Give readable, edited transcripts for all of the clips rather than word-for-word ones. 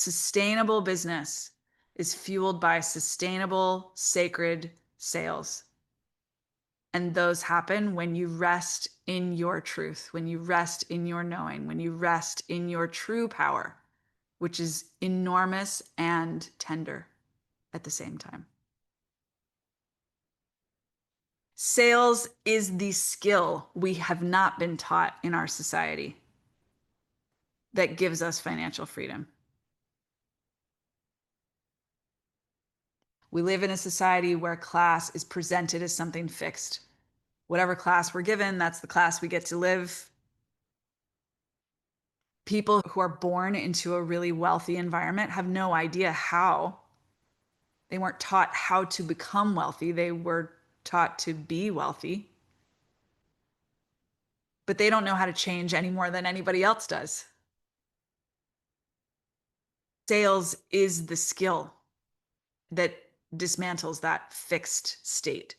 Sustainable business is fueled by sustainable, sacred sales. And those happen when you rest in your truth, when you rest in your knowing, when you rest in your true power, which is enormous and tender at the same time. Sales is the skill we have not been taught in our society that gives us financial freedom. We live in a society where class is presented as something fixed. Whatever class we're given, that's the class we get to live. People who are born into a really wealthy environment have no idea how. They weren't taught how to become wealthy. They were taught to be wealthy. But they don't know how to change any more than anybody else does. Sales is the skill that dismantles that fixed state.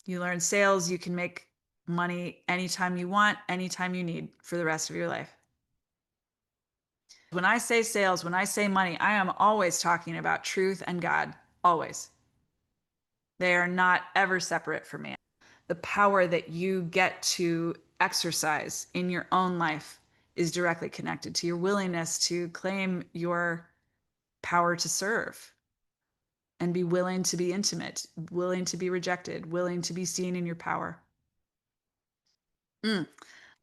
You learn sales, you can make money anytime you want, anytime you need for the rest of your life. When I say sales, when I say money, I am always talking about truth and God, always. They are not ever separate from me. The power that you get to exercise in your own life is directly connected to your willingness to claim your power to serve and be willing to be intimate, willing to be rejected, willing to be seen in your power.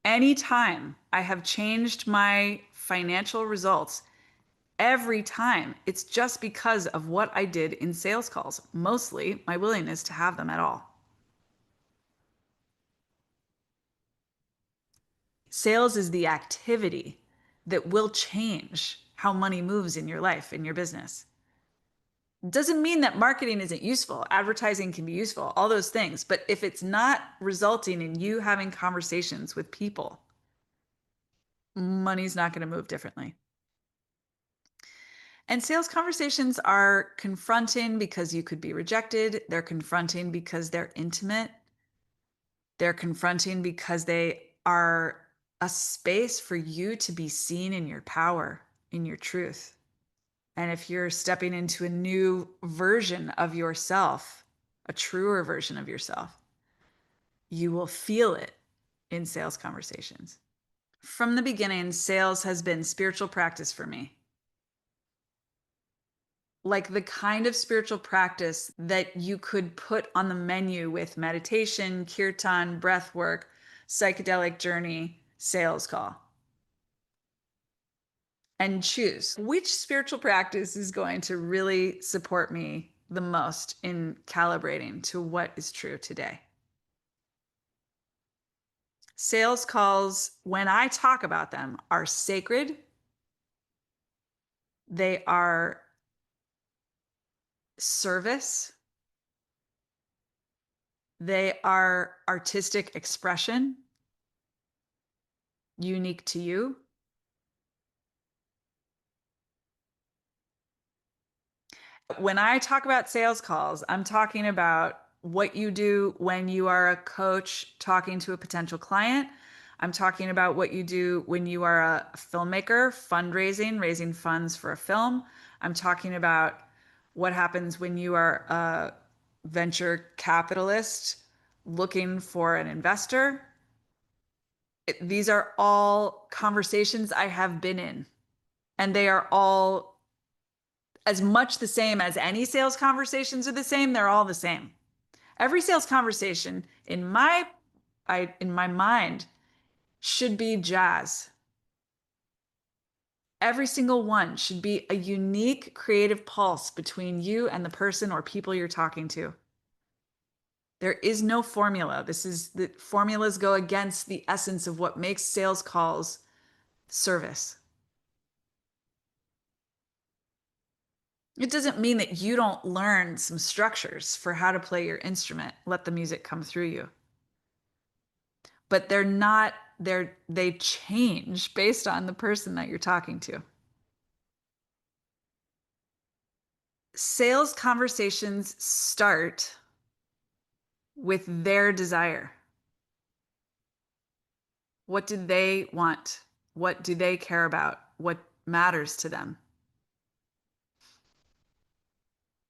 Anytime I have changed my financial results, every time it's just because of what I did in sales calls, mostly my willingness to have them at all. Sales is the activity that will change how money moves in your life, in your business. Doesn't mean that marketing isn't useful. Advertising can be useful, all those things. But if it's not resulting in you having conversations with people, money's not going to move differently. And sales conversations are confronting because you could be rejected. They're confronting because they're intimate. They're confronting because they are a space for you to be seen in your power, in your truth. And if you're stepping into a new version of yourself, a truer version of yourself, you will feel it in sales conversations. From the beginning, sales has been spiritual practice for me. Like the kind of spiritual practice that you could put on the menu with meditation, kirtan, breath work, psychedelic journey, sales call. And choose which spiritual practice is going to really support me the most in calibrating to what is true today. Sales calls, when I talk about them, are sacred. They are service. They are artistic expression, unique to you. When I talk about sales calls, I'm talking about what you do when you are a coach talking to a potential client. I'm talking about what you do when you are a filmmaker, fundraising, raising funds for a film. I'm talking about what happens when you are a venture capitalist looking for an investor. These are all conversations I have been in, and they are all as much the same as any sales conversations are the same. They're all the same. Every sales conversation in my mind should be jazz. Every single one should be a unique creative pulse between you and the person or people you're talking to. There is no formula. The formulas go against the essence of what makes sales calls service. It doesn't mean that you don't learn some structures for how to play your instrument, let the music come through you. But they change based on the person that you're talking to. Sales conversations start with their desire. What do they want? What do they care about? What matters to them.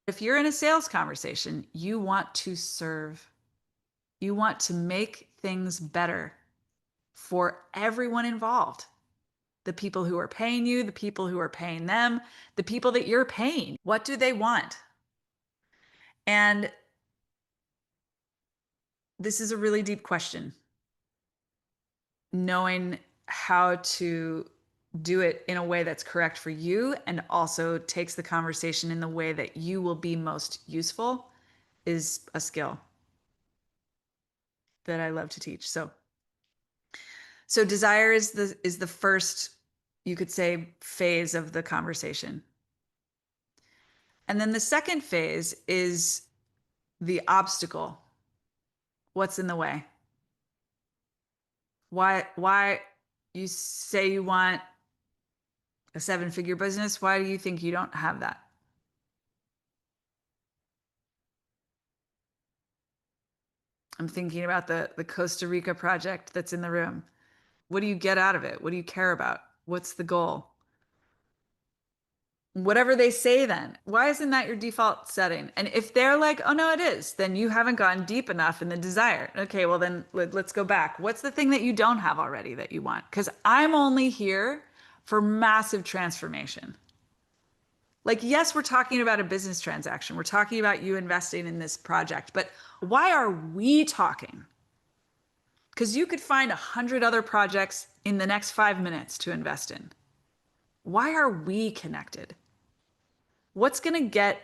If you're in a sales conversation, you want to serve, you want to make things better for everyone involved. The people who are paying you, the people who are paying them, the people that you're paying. What do they want? And this is a really deep question. Knowing how to do it in a way that's correct for you and also takes the conversation in the way that you will be most useful is a skill that I love to teach. So desire is the first, you could say, phase of the conversation. And then the second phase is the obstacle. What's in the way? Why you say you want a seven-figure business? Why do you think you don't have that? I'm thinking about the Costa Rica project that's in the room. What do you get out of it? What do you care about? What's the goal? Whatever they say, then why isn't that your default setting? And if they're like, oh no, it is, then you haven't gone deep enough in the desire. Okay, well then let's go back. What's the thing that you don't have already that you want? Because I'm only here for massive transformation. Like, yes, we're talking about a business transaction, we're talking about you investing in this project, but why are we talking? Because you could find 100 other projects in the next 5 minutes to invest in. Why are we connected? What's going to get,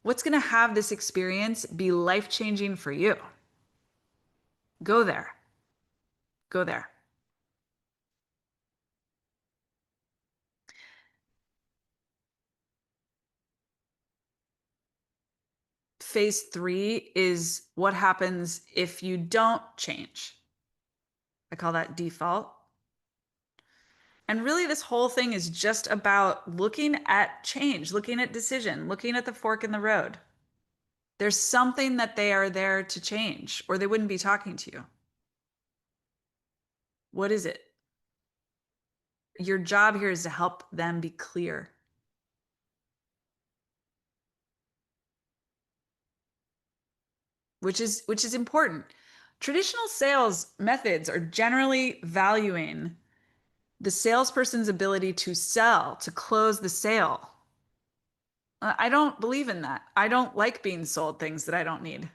what's going to have this experience be life changing for you? Go there. Go there. Phase three is what happens if you don't change. I call that default. And really, this whole thing is just about looking at change, looking at decision, looking at the fork in the road. There's something that they are there to change, or they wouldn't be talking to you. What is it? Your job here is to help them be clear, which is important. Traditional sales methods are generally valuing the salesperson's ability to sell, to close the sale. I don't believe in that. I don't like being sold things that I don't need.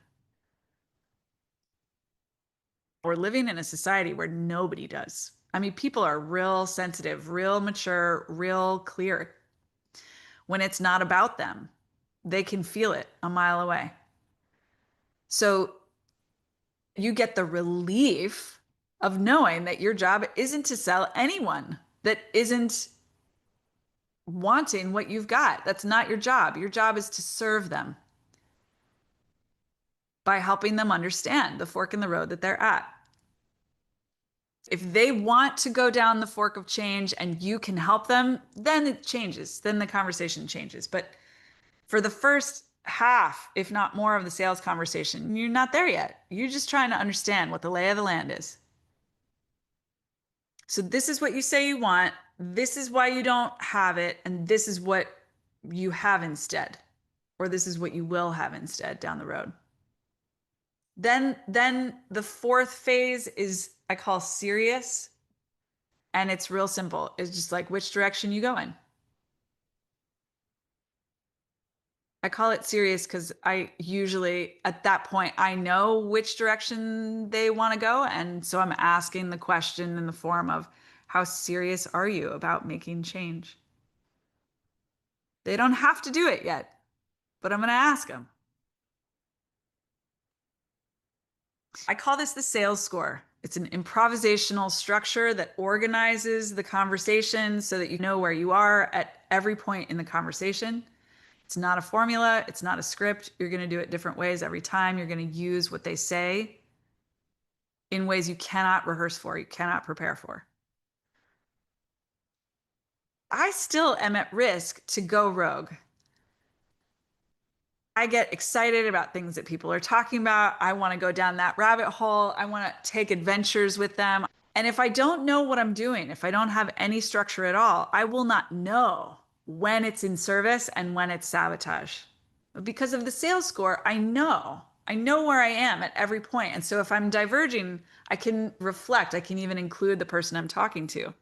We're living in a society where nobody does. I mean, people are real sensitive, real mature, real clear when it's not about them. They can feel it a mile away. So you get the relief of knowing that your job isn't to sell anyone that isn't wanting what you've got. That's not your job. Your job is to serve them by helping them understand the fork in the road that they're at. If they want to go down the fork of change and you can help them, then it changes. Then the conversation changes. But for the first half, if not more, of the sales conversation, you're not there yet. You're just trying to understand what the lay of the land is. So this is what you say you want. This is why you don't have it. And this is what you have instead. Or this is what you will have instead down the road. Then the fourth phase is I call serious. And it's real simple. It's just like which direction you go in. I call it serious because I usually, at that point, I know which direction they want to go. And so I'm asking the question in the form of, how serious are you about making change? They don't have to do it yet, but I'm going to ask them. I call this the sales score. It's an improvisational structure that organizes the conversation so that you know where you are at every point in the conversation. It's not a formula. It's not a script. You're going to do it different ways every time. You're going to use what they say in ways you cannot rehearse for, you cannot prepare for. I still am at risk to go rogue. I get excited about things that people are talking about. I want to go down that rabbit hole. I want to take adventures with them. And if I don't know what I'm doing, if I don't have any structure at all, I will not know when it's in service and when it's sabotage. Because of the sales score, I know. I know where I am at every point. And so if I'm diverging, I can reflect. I can even include the person I'm talking to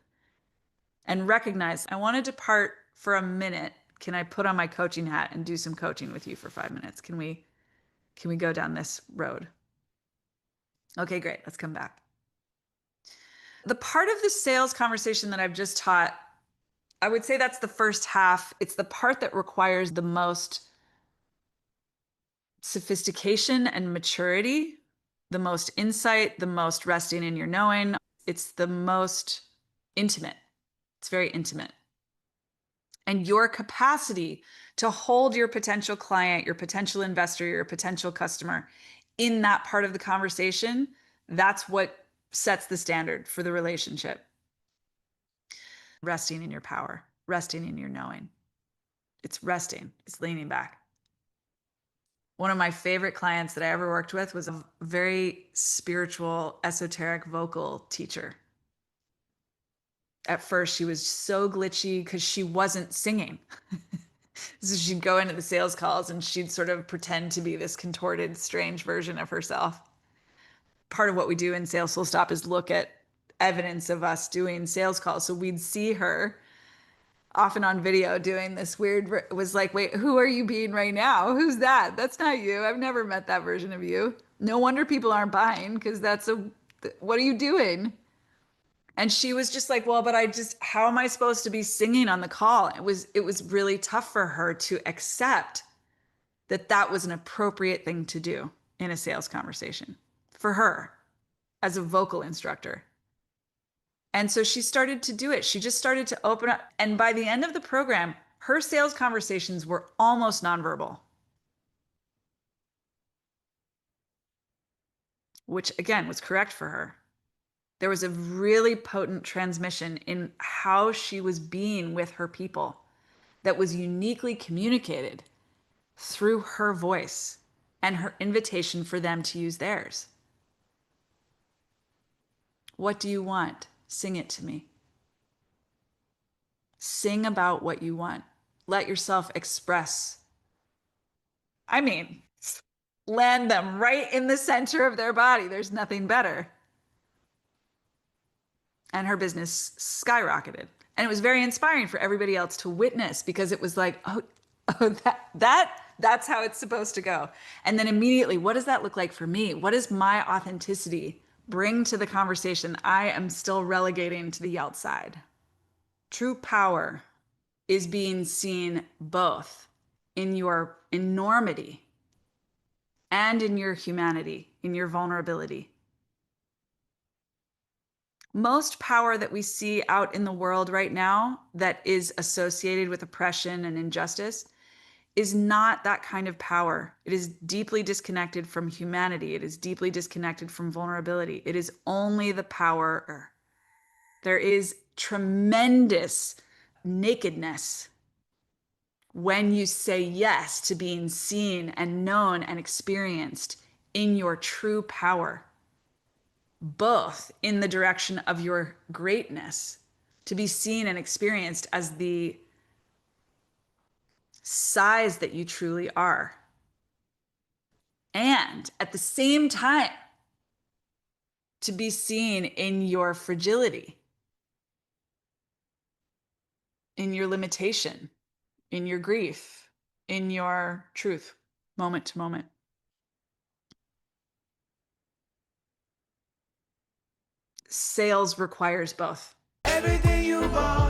and recognize I want to depart for a minute. Can I put on my coaching hat and do some coaching with you for 5 minutes? Can we go down this road? Okay, great. Let's come back. The part of the sales conversation that I've just taught, I would say that's the first half. It's the part that requires the most sophistication and maturity, the most insight, the most resting in your knowing. It's the most intimate. It's very intimate. And your capacity to hold your potential client, your potential investor, your potential customer in that part of the conversation, that's what sets the standard for the relationship. Resting in your power, resting in your knowing. It's resting, it's leaning back. One of my favorite clients that I ever worked with was a very spiritual, esoteric vocal teacher. At first, she was so glitchy because she wasn't singing. So she'd go into the sales calls and she'd sort of pretend to be this contorted, strange version of herself. Part of what we do in Sales Full Stop is look at evidence of us doing sales calls. So we'd see her often on video doing this weird, it was like, wait, who are you being right now? Who's that? That's not you. I've never met that version of you. No wonder people aren't buying because what are you doing? And she was just like, well, but how am I supposed to be singing on the call? It was really tough for her to accept that that was an appropriate thing to do in a sales conversation for her as a vocal instructor. And so she started to do it. She just started to open up. And by the end of the program, her sales conversations were almost nonverbal, which again was correct for her. There was a really potent transmission in how she was being with her people that was uniquely communicated through her voice and her invitation for them to use theirs. What do you want? Sing it to me. Sing about what you want. Let yourself express. I mean, land them right in the center of their body. There's nothing better. And her business skyrocketed. And it was very inspiring for everybody else to witness because it was like, oh, that's how it's supposed to go. And then immediately, what does that look like for me? What does my authenticity bring to the conversation I am still relegating to the outside? True power is being seen both in your enormity and in your humanity, in your vulnerability. Most power that we see out in the world right now that is associated with oppression and injustice is not that kind of power. It is deeply disconnected from humanity. It is deeply disconnected from vulnerability. It is only the power. There is tremendous nakedness when you say yes to being seen and known and experienced in your true power, both in the direction of your greatness, to be seen and experienced as the size that you truly are. And at the same time, to be seen in your fragility, in your limitation, in your grief, in your truth, moment to moment. Sales requires both. Everything you want.